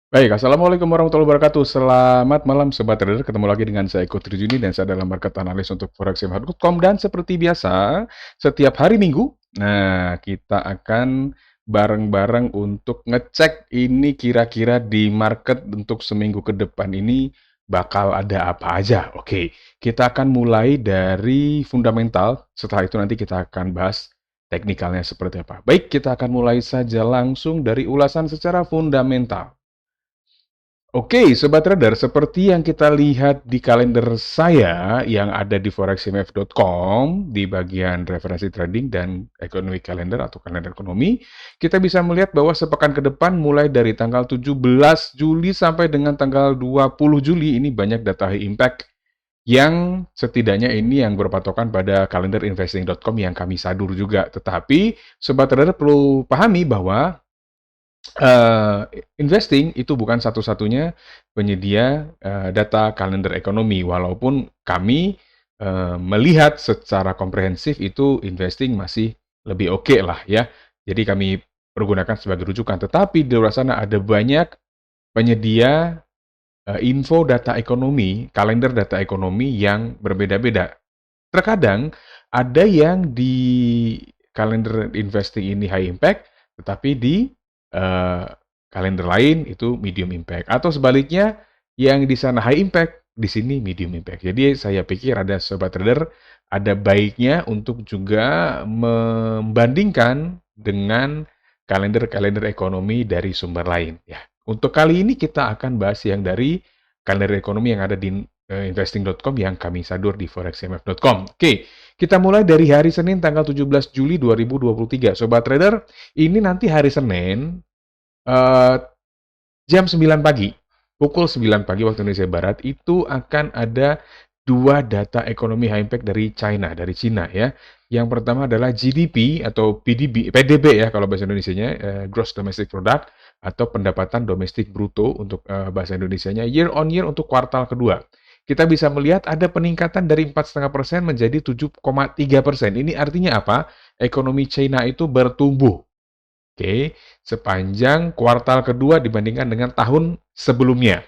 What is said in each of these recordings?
Baik, Assalamualaikum warahmatullahi wabarakatuh. Selamat malam Sobat Trader, ketemu lagi dengan saya Eko Trijuni dan saya adalah market analis untuk forex.com dan seperti biasa, setiap hari Minggu, kita akan bareng-bareng untuk ngecek ini kira-kira di market untuk seminggu ke depan ini bakal ada apa aja. Oke, kita akan mulai dari fundamental, setelah itu nanti kita akan bahas teknikalnya seperti apa. Baik, kita akan mulai saja langsung dari ulasan secara fundamental. Oke, Sobat Trader, seperti yang kita lihat di kalender saya yang ada di foreximf.com di bagian referensi trading dan economic calendar atau kalender ekonomi, kita bisa melihat bahwa sepekan ke depan mulai dari tanggal 17 Juli sampai dengan tanggal 20 Juli ini banyak data high impact yang setidaknya ini yang berpatokan pada kalender investing.com yang kami sadur juga. Tetapi Sobat Trader perlu pahami bahwa investing itu bukan satu-satunya penyedia data kalender ekonomi, walaupun kami melihat secara komprehensif itu investing masih lebih oke lah ya. Jadi kami pergunakan sebagai rujukan. Tetapi di luar sana ada banyak penyedia info data ekonomi, kalender data ekonomi yang berbeda-beda. Terkadang ada yang di kalender investing ini high impact, tetapi di eh, kalender lain itu medium impact. Atau sebaliknya, yang di sana high impact, di sini medium impact. Jadi saya pikir ada sobat trader, ada baiknya untuk juga membandingkan dengan kalender-kalender ekonomi dari sumber lain. Ya, untuk kali ini kita akan bahas yang dari kalender ekonomi yang ada di investing.com yang kami sadur di forexmf.com. Oke, kita mulai dari hari Senin tanggal 17 Juli 2023. Sobat trader, ini nanti hari Senin eh, jam 9 pagi, pukul 9 pagi waktu Indonesia Barat, itu akan ada dua data ekonomi high impact dari China, dari Cina ya. Yang pertama adalah GDP atau PDB ya kalau bahasa Indonesianya, Gross Domestic Product atau pendapatan domestik bruto untuk bahasa Indonesianya year on year untuk kuartal kedua. Kita bisa melihat ada peningkatan dari 4,5% menjadi 7,3%. Ini artinya apa? Ekonomi China itu bertumbuh. Oke, sepanjang kuartal kedua dibandingkan dengan tahun sebelumnya.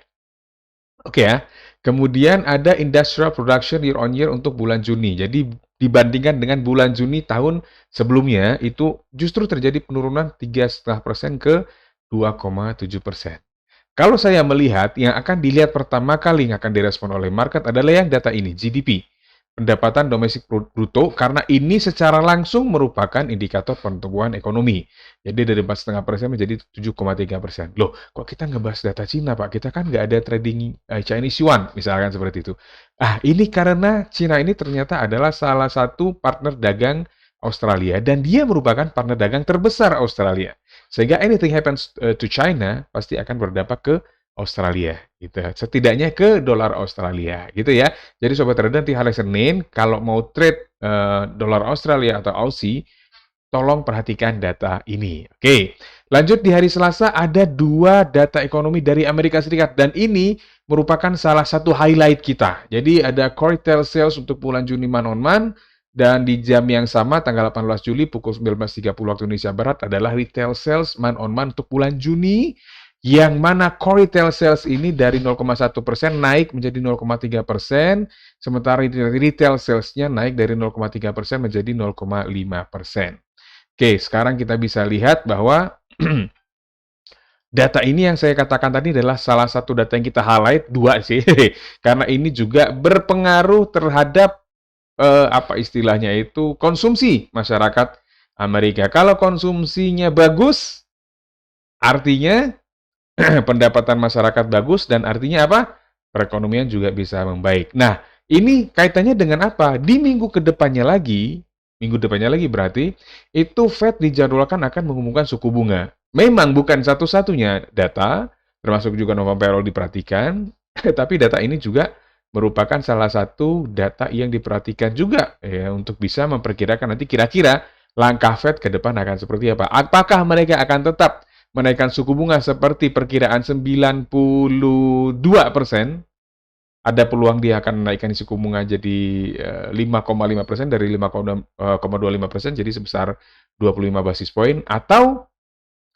Oke ya. Kemudian ada industrial production year on year untuk bulan Juni. Jadi dibandingkan dengan bulan Juni tahun sebelumnya itu justru terjadi penurunan 3,5% ke 2,7%. Kalau saya melihat yang akan dilihat pertama kali yang akan direspon oleh market adalah yang data ini, GDP. Pendapatan domestik bruto, karena ini secara langsung merupakan indikator pertumbuhan ekonomi. Jadi dari 4,5% menjadi 7,3%. Loh, kok kita ngebahas data Cina, Pak? Kita kan nggak ada trading Chinese Yuan, misalkan seperti itu. Ini karena Cina ini ternyata adalah salah satu partner dagang Australia, dan dia merupakan partner dagang terbesar Australia. Sehingga anything happens to China, pasti akan berdampak ke Australia, gitu. Setidaknya ke dolar Australia, gitu ya. Jadi sobat trader nanti hari Senin kalau mau trade dolar Australia atau Aussie, tolong perhatikan data ini. Oke, lanjut di hari Selasa ada dua data ekonomi dari Amerika Serikat dan ini merupakan salah satu highlight kita. Jadi ada core retail sales untuk bulan Juni month on month dan di jam yang sama tanggal 18 Juli pukul 19.30 waktu Indonesia Barat adalah retail sales month on month untuk bulan Juni yang mana core retail sales ini dari 0,1% naik menjadi 0,3%, sementara retail sales-nya naik dari 0,3% menjadi 0,5%. Oke, sekarang kita bisa lihat bahwa data ini yang saya katakan tadi adalah salah satu data yang kita highlight, dua sih, karena ini juga berpengaruh terhadap apa istilahnya itu konsumsi masyarakat Amerika. Kalau konsumsinya bagus, artinya pendapatan masyarakat bagus dan artinya apa? Perekonomian juga bisa membaik. Nah, ini kaitannya dengan apa? Di minggu depannya lagi berarti, itu Fed dijadwalkan akan mengumumkan suku bunga. Memang bukan satu-satunya data, termasuk juga November payroll diperhatikan, tapi data ini juga merupakan salah satu data yang diperhatikan juga ya untuk bisa memperkirakan nanti kira-kira langkah Fed ke depan akan seperti apa. Apakah mereka akan tetap menaikkan suku bunga seperti perkiraan 92%, ada peluang dia akan menaikkan suku bunga jadi 5,5% dari 5,25% jadi sebesar 25 basis point, atau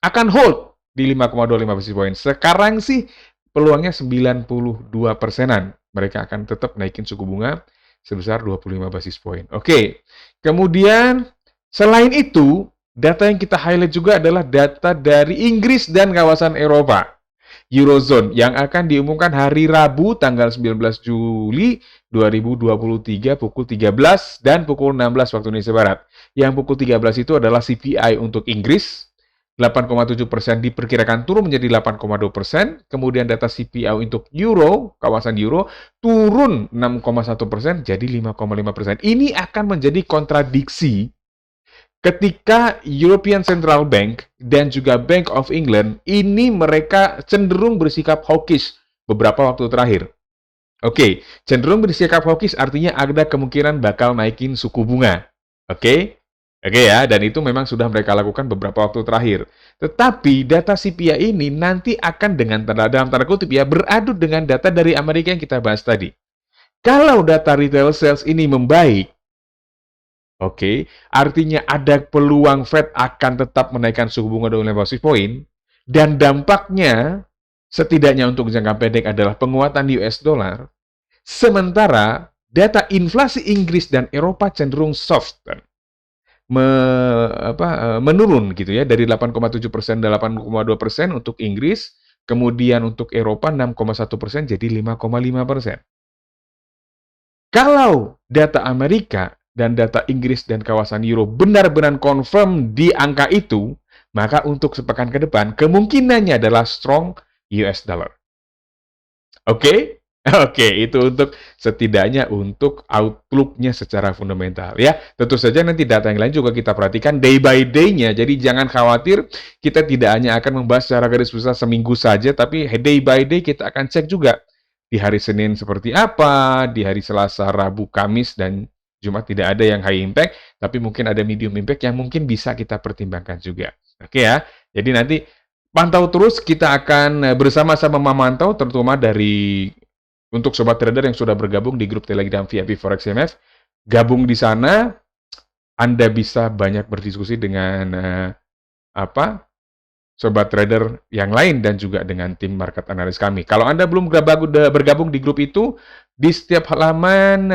akan hold di 5,25 basis point. Sekarang sih peluangnya 92%-an. Mereka akan tetap naikin suku bunga sebesar 25 basis point. Oke, kemudian selain itu, data yang kita highlight juga adalah data dari Inggris dan kawasan Eropa. Eurozone yang akan diumumkan hari Rabu tanggal 19 Juli 2023 pukul 13 dan pukul 16 waktu Indonesia Barat. Yang pukul 13 itu adalah CPI untuk Inggris, 8,7% diperkirakan turun menjadi 8,2%. Kemudian data CPI untuk Euro, kawasan Euro, turun 6,1% jadi 5,5%. Ini akan menjadi kontradiksi ketika European Central Bank dan juga Bank of England ini mereka cenderung bersikap hawkish beberapa waktu terakhir. Oke, cenderung bersikap hawkish artinya ada kemungkinan bakal naikin suku bunga. Oke ya, dan itu memang sudah mereka lakukan beberapa waktu terakhir. Tetapi data CPI ini nanti akan dalam tanda kutip ya, beradu dengan data dari Amerika yang kita bahas tadi. Kalau data retail sales ini membaik, oke, artinya ada peluang Fed akan tetap menaikkan suku bunga 25 basis point, dan dampaknya setidaknya untuk jangka pendek adalah penguatan US dollar, sementara data inflasi Inggris dan Eropa cenderung soft, menurun gitu ya, dari 8,7% dan 8,2% untuk Inggris, kemudian untuk Eropa 6,1% jadi 5,5%. Kalau data Amerika dan data Inggris dan kawasan Euro benar-benar confirm di angka itu, maka untuk sepekan ke depan, kemungkinannya adalah strong US dollar. Oke? Oke, itu untuk setidaknya untuk outlook-nya secara fundamental ya. Tentu saja nanti data yang lain juga kita perhatikan day by day-nya. Jadi jangan khawatir, kita tidak hanya akan membahas secara garis besar seminggu saja, tapi day by day kita akan cek juga. Di hari Senin seperti apa, di hari Selasa, Rabu, Kamis, dan Jumat tidak ada yang high impact, tapi mungkin ada medium impact yang mungkin bisa kita pertimbangkan juga. Oke ya, jadi nanti pantau terus, kita akan bersama-sama memantau, terutama untuk sobat trader yang sudah bergabung di grup Telegram VIP Forex CMF, gabung di sana, Anda bisa banyak berdiskusi dengan sobat trader yang lain dan juga dengan tim market analis kami. Kalau Anda belum bergabung di grup itu, di setiap halaman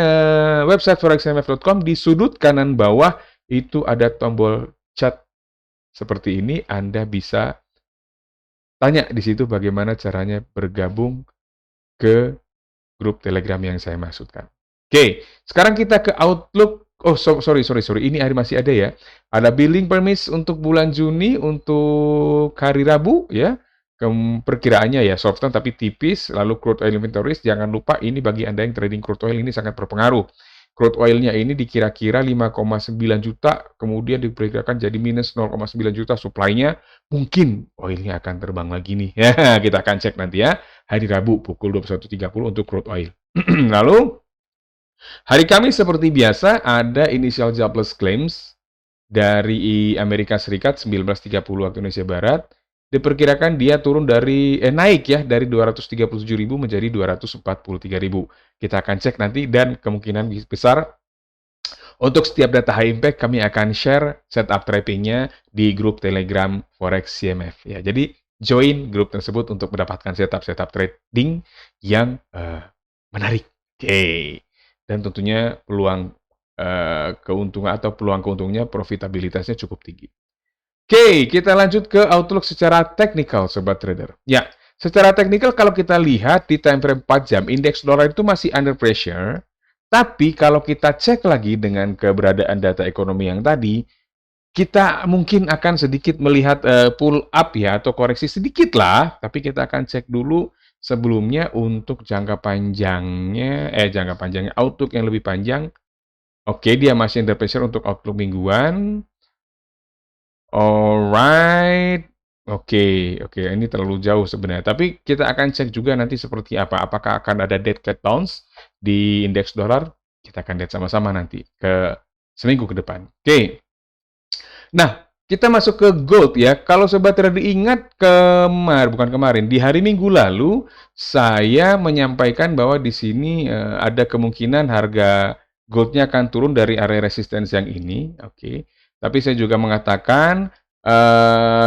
website forexmf.com di sudut kanan bawah itu ada tombol chat seperti ini. Anda bisa tanya di situ bagaimana caranya bergabung ke grup Telegram yang saya maksudkan. Oke, sekarang kita ke Outlook. Oh, sorry. Ini masih ada ya. Ada billing permits untuk bulan Juni untuk hari Rabu ya. Perkiraannya ya soft tapi tipis. Lalu crude oil inventories, jangan lupa ini bagi Anda yang trading crude oil ini sangat berpengaruh. Crude oilnya ini dikira-kira 5,9 juta, kemudian diperkirakan jadi minus 0,9 juta supply-nya. Mungkin oilnya akan terbang lagi nih. Ya, kita akan cek nanti ya. Hari Rabu pukul 21.30 untuk crude oil. Lalu hari Kamis seperti biasa ada initial jobless claims dari Amerika Serikat 19.30 waktu Indonesia Barat. Diperkirakan dia turun naik ya dari 237.000 menjadi 243.000. Kita akan cek nanti dan kemungkinan besar untuk setiap data high impact kami akan share setup tradingnya di grup Telegram Forex CMF ya. Jadi join grup tersebut untuk mendapatkan setup trading yang menarik. Oke. Dan tentunya peluang keuntungan atau peluang keuntungnya profitabilitasnya cukup tinggi. Oke, kita lanjut ke outlook secara teknikal, sobat trader. Ya, secara teknikal kalau kita lihat di time frame 4 jam, indeks dolar itu masih under pressure. Tapi kalau kita cek lagi dengan keberadaan data ekonomi yang tadi, kita mungkin akan sedikit melihat pull up ya, atau koreksi sedikit lah. Tapi kita akan cek dulu sebelumnya untuk jangka panjangnya, outlook yang lebih panjang. Oke, dia masih under pressure untuk outlook mingguan. Alright. Oke, ini terlalu jauh sebenarnya. Tapi kita akan cek juga nanti seperti apa. Apakah akan ada dead cat bounce di indeks dolar? Kita akan lihat sama-sama nanti ke seminggu ke depan. Oke. Nah, kita masuk ke gold ya. Kalau sobat trader ingat bukan kemarin, di hari Minggu lalu saya menyampaikan bahwa di sini ada kemungkinan harga goldnya akan turun dari area resistance yang ini. Oke. Tapi saya juga mengatakan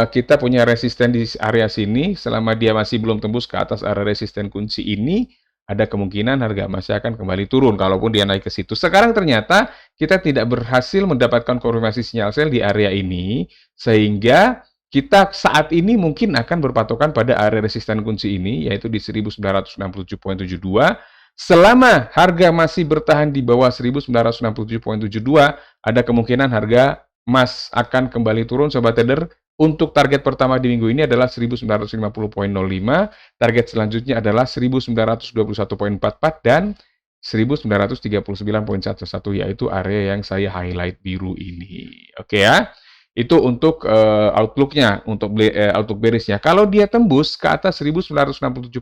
kita punya resisten di area sini, selama dia masih belum tembus ke atas area resisten kunci ini, ada kemungkinan harga emasnya akan kembali turun, kalaupun dia naik ke situ. Sekarang ternyata kita tidak berhasil mendapatkan konfirmasi sinyal sell di area ini, sehingga kita saat ini mungkin akan berpatokan pada area resisten kunci ini, yaitu di 1967.72. Selama harga masih bertahan di bawah 1967.72, ada kemungkinan harga emas akan kembali turun, sobat trader. Untuk target pertama di minggu ini adalah 1950.05, target selanjutnya adalah 1921.44 dan 1939.11, yaitu area yang saya highlight biru ini. Oke ya. Itu untuk outlook-nya, untuk outlook bearish-nya. Kalau dia tembus ke atas 1967.72,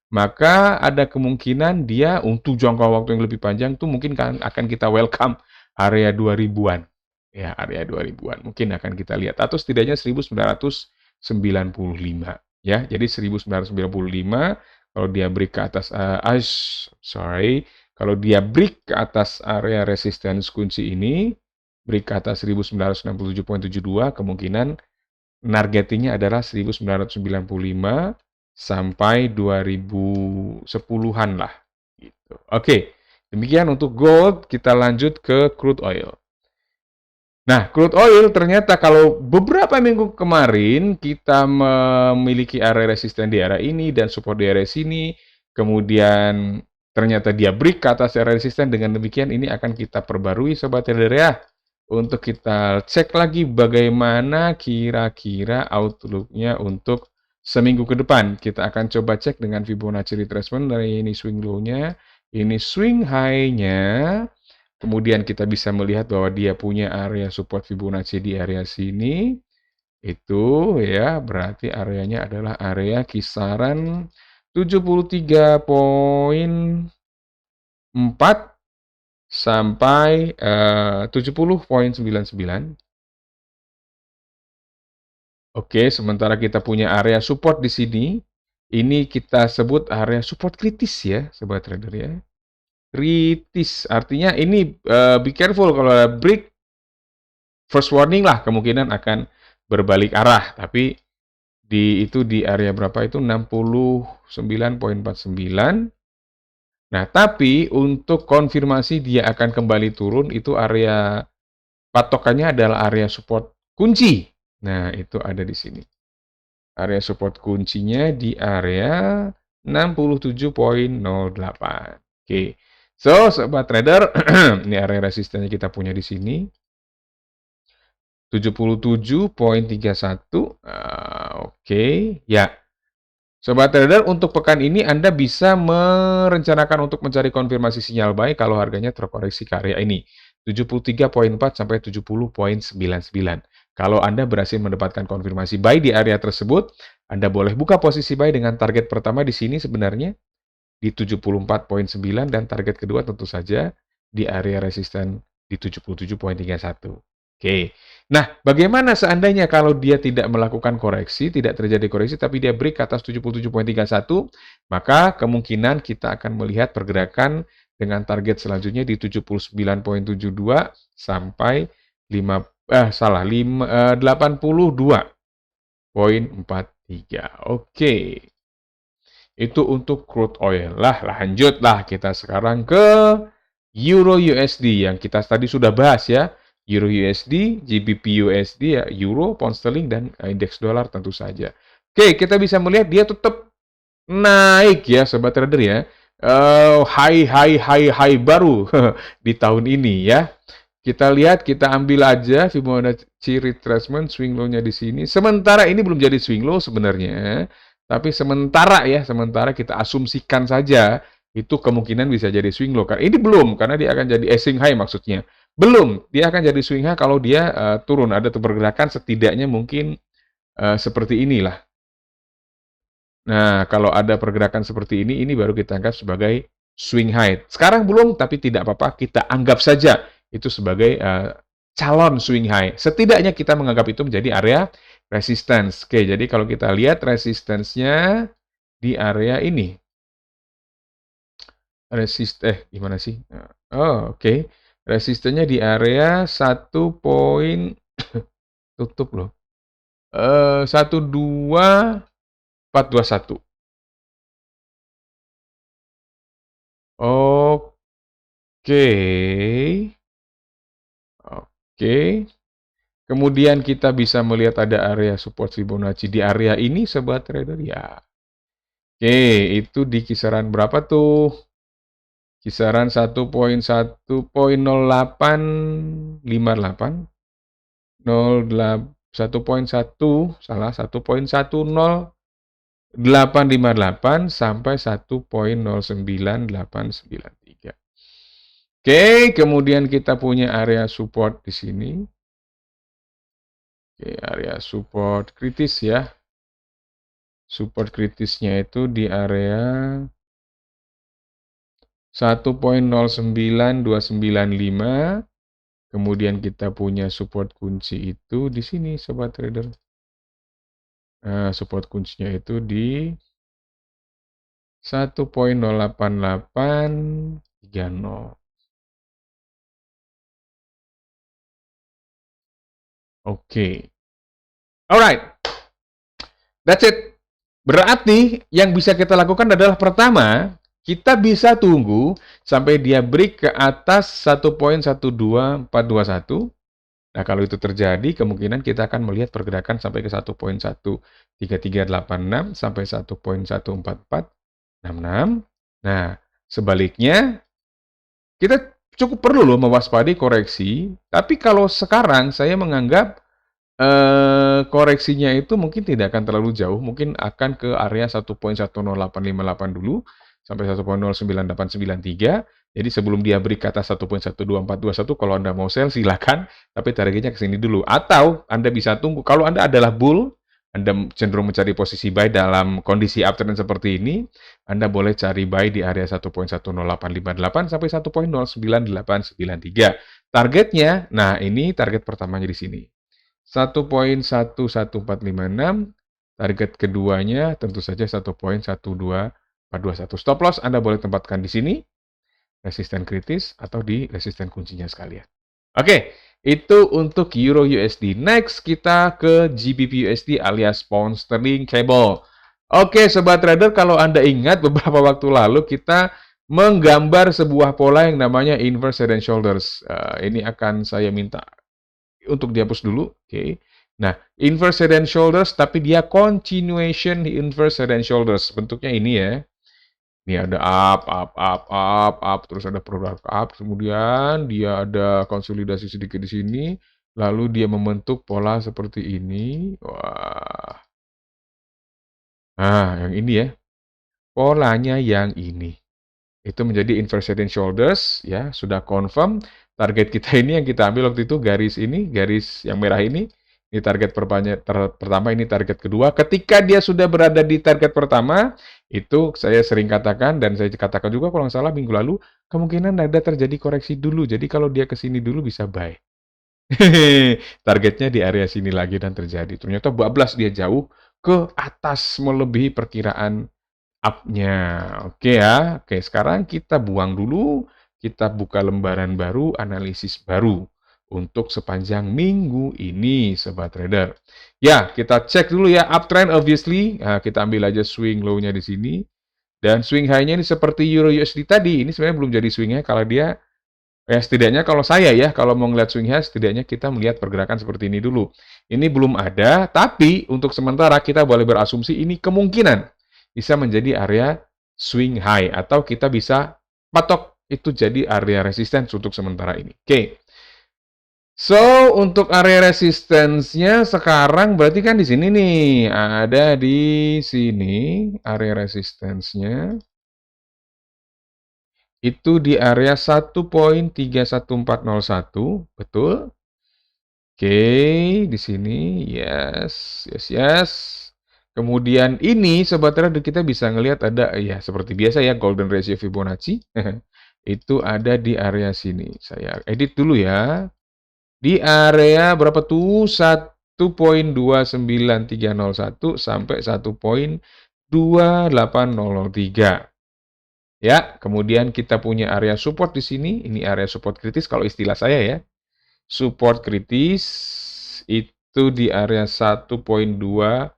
maka ada kemungkinan dia untuk jangka waktu yang lebih panjang tuh mungkin akan kita welcome area 2000-an. Ya, area 2000-an mungkin akan kita lihat, atau setidaknya 1995 ya. Jadi 1995 kalau dia break ke atas kalau dia break ke atas area resistance kunci ini, break ke atas 1967.72, kemungkinan targetingnya adalah 1995 sampai 2010-an lah gitu. Oke, demikian untuk gold. Kita lanjut ke crude oil. Nah, crude oil ternyata kalau beberapa minggu kemarin kita memiliki area resisten di area ini dan support di area sini, kemudian ternyata dia break ke atas area resisten. Dengan demikian ini akan kita perbarui sobat trader ya, untuk kita cek lagi bagaimana kira-kira outlook-nya untuk seminggu ke depan. Kita akan coba cek dengan Fibonacci retracement dari ini swing low-nya, ini swing high-nya. Kemudian kita bisa melihat bahwa dia punya area support Fibonacci di area sini. Itu ya, berarti areanya adalah area kisaran 73.4 sampai 70.99. Oke, sementara kita punya area support di sini. Ini kita sebut area support kritis ya, sobat trader ya. Kritis, artinya ini be careful kalau break, first warning lah, kemungkinan akan berbalik arah. Tapi itu di area berapa itu? 69.49. Nah, tapi untuk konfirmasi dia akan kembali turun, itu area patokannya adalah area support kunci. Nah, itu ada di sini. Area support kuncinya di area 67.08. Oke. So, sobat trader, ini area resistennya kita punya di sini. 77.31. Oke, ya. Sobat trader, untuk pekan ini Anda bisa merencanakan untuk mencari konfirmasi sinyal buy kalau harganya terkoreksi ke area ini. 73.4 sampai 70.99. Kalau Anda berhasil mendapatkan konfirmasi buy di area tersebut, Anda boleh buka posisi buy dengan target pertama di sini sebenarnya di 74.9 dan target kedua tentu saja di area resisten di 77.31. Oke. Nah, bagaimana seandainya kalau dia tidak melakukan koreksi, tidak terjadi koreksi, tapi dia break ke atas 77.31, maka kemungkinan kita akan melihat pergerakan dengan target selanjutnya di 79.72 sampai 82.43. Oke. Itu untuk crude oil. Lanjutlah kita sekarang ke Euro USD yang kita tadi sudah bahas ya. Euro USD, GBP USD ya, Euro, Pound Sterling, dan indeks dolar tentu saja. Oke, kita bisa melihat dia tetap naik ya, sobat trader ya. High baru di tahun ini ya. Kita lihat, kita ambil aja Fibonacci retracement swing low-nya di sini. Sementara ini belum jadi swing low sebenarnya, tapi sementara kita asumsikan saja itu kemungkinan bisa jadi swing low. Ini belum, karena dia akan jadi swing high maksudnya. Belum, dia akan jadi swing high kalau dia turun. Ada pergerakan setidaknya mungkin seperti inilah. Nah, kalau ada pergerakan seperti ini baru kita anggap sebagai swing high. Sekarang belum, tapi tidak apa-apa, kita anggap saja itu sebagai calon swing high. Setidaknya kita menganggap itu menjadi area resistance. Oke, jadi kalau kita lihat resistance-nya di area ini. Gimana sih? Oh, oke. Resistennya di area 1. tutup loh. 12421. Oke. Oke. Kemudian kita bisa melihat ada area support Fibonacci di area ini, sobat trader ya. Oke, itu di kisaran berapa tuh? Kisaran 1.0858, 1.1 salah, 1.10.858 sampai 1.09.893. Oke, kemudian kita punya area support di sini. Oke, area support kritis ya. Support kritisnya itu di area 1.09.295. Kemudian kita punya support kunci itu di sini, sobat trader. Nah, support kuncinya itu di 1.08830. Oke. Alright. That's it. Berarti yang bisa kita lakukan adalah pertama, kita bisa tunggu sampai dia break ke atas 1.12421. Nah, kalau itu terjadi, kemungkinan kita akan melihat pergerakan sampai ke 1.13386 sampai 1.14466. Nah, sebaliknya, kita cukup perlu loh mewaspadai koreksi. Tapi kalau sekarang saya menganggap koreksinya itu mungkin tidak akan terlalu jauh, mungkin akan ke area 1.10858 dulu, sampai 1.09893. Jadi sebelum dia break ke atas 1.12421, kalau Anda mau sell silakan, tapi targetnya ke sini dulu. Atau Anda bisa tunggu, kalau Anda adalah bull, Anda cenderung mencari posisi buy dalam kondisi uptrend seperti ini, Anda boleh cari buy di area 1.10858 sampai 1.09893. Targetnya, nah ini target pertamanya di sini. 1.11456, target keduanya tentu saja 1.12421. Stop loss Anda boleh tempatkan di sini, resisten kritis atau di resisten kuncinya sekalian. Oke, itu untuk Euro USD. Next kita ke GBP USD alias Pound Sterling Cable. Oke, sobat trader, kalau Anda ingat beberapa waktu lalu kita menggambar sebuah pola yang namanya inverse head and shoulders. Ini akan saya minta untuk dihapus dulu. Oke. Nah, inverse head and shoulders, tapi dia continuation inverse head and shoulders. Bentuknya ini ya. Ini ada up, terus ada produk up, kemudian dia ada konsolidasi sedikit di sini, lalu dia membentuk pola seperti ini. Wah. Nah, yang ini ya. Polanya yang ini. Itu menjadi inverse head and shoulders, ya, sudah confirm. Target kita ini yang kita ambil waktu itu, garis ini, garis yang merah ini target pertama, ini target kedua. Ketika dia sudah berada di target pertama, itu saya sering katakan, dan saya katakan juga kalau nggak salah minggu lalu, kemungkinan ada terjadi koreksi dulu. Jadi kalau dia ke sini dulu bisa buy. Targetnya di area sini lagi dan terjadi. Ternyata bablas dia jauh ke atas melebihi perkiraan up-nya. Oke ya. Oke, sekarang kita buang dulu. Kita buka lembaran baru, analisis baru untuk sepanjang minggu ini, sobat trader. Ya, kita cek dulu ya uptrend obviously. Nah, kita ambil aja swing low-nya di sini. Dan swing high-nya ini seperti Euro USD tadi. Ini sebenarnya belum jadi swing high kalau dia, ya setidaknya kalau saya ya, kalau mau ngeliat swing high, setidaknya kita melihat pergerakan seperti ini dulu. Ini belum ada, tapi untuk sementara kita boleh berasumsi ini kemungkinan bisa menjadi area swing high, atau kita bisa patok itu jadi area resistance untuk sementara ini. Oke. So, untuk area resistance-nya sekarang berarti kan di sini nih, ada di sini area resistance-nya. Itu di area 1.31401, betul? Oke, di sini, yes. Kemudian ini, sobat trader, kita bisa ngelihat ada, ya seperti biasa ya, golden ratio Fibonacci. Itu ada di area sini. Saya edit dulu ya. Di area berapa tuh? 1.29301 sampai 1.2803. Ya, kemudian kita punya area support di sini. Ini area support kritis kalau istilah saya ya. Support kritis itu di area 1.27201,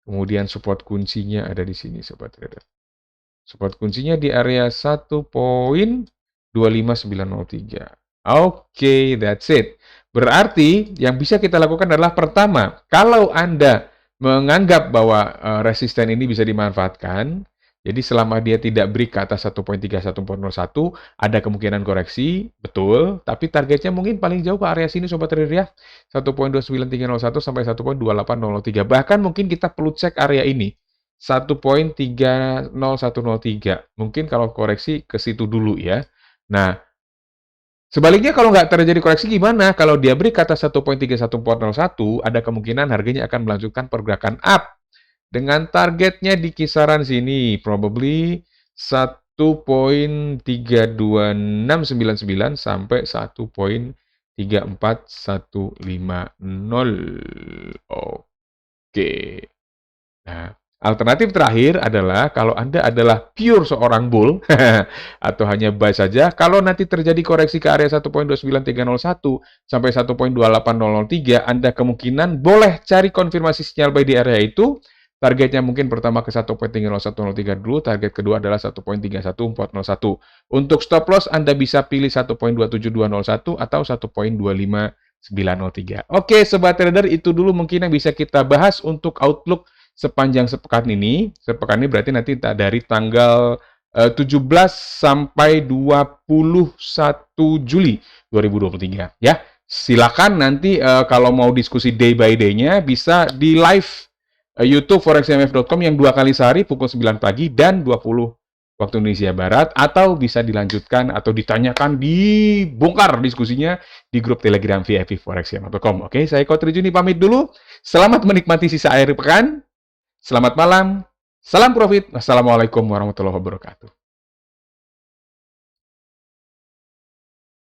kemudian support kuncinya ada di sini Sobat Trader. Support kuncinya di area 1.25903. Oke, that's it. Berarti yang bisa kita lakukan adalah pertama, kalau Anda menganggap bahwa resisten ini bisa dimanfaatkan, jadi selama dia tidak break ke atas 1.31401, ada kemungkinan koreksi, betul, tapi targetnya mungkin paling jauh ke area sini Sobat Trader ya, 1.29301 sampai 1.28003. Bahkan mungkin kita perlu cek area ini, 1.30103. Mungkin kalau koreksi ke situ dulu ya. Nah, sebaliknya kalau nggak terjadi koreksi gimana? Kalau dia break ke atas 1.31401, ada kemungkinan harganya akan melanjutkan pergerakan up. Dengan targetnya di kisaran sini, probably 1.32699 sampai 1.34150. Oke. Nah, alternatif terakhir adalah kalau Anda adalah pure seorang bull atau hanya buy saja, kalau nanti terjadi koreksi ke area 1.29301 sampai 1.28003, Anda kemungkinan boleh cari konfirmasi sinyal buy di area itu. Targetnya mungkin pertama ke 1.30103 dulu, target kedua adalah 1.31401. Untuk stop loss Anda bisa pilih 1.27201 atau 1.25903. Oke, Sobat Trader, itu dulu mungkin yang bisa kita bahas untuk outlook sepanjang sepekan ini. Sepekan ini berarti nanti dari tanggal 17 sampai 21 Juli 2023 ya. Silakan nanti kalau mau diskusi day by day-nya bisa di live YouTube forexmf.com yang 2 kali sehari pukul 9 pagi dan 20 waktu Indonesia Barat, atau bisa dilanjutkan atau ditanyakan, dibongkar diskusinya di grup Telegram VIP forexmf.com. Oke, saya Ko Trijuni pamit dulu. Selamat menikmati sisa akhir pekan. Selamat malam. Salam profit. Wassalamualaikum warahmatullahi wabarakatuh.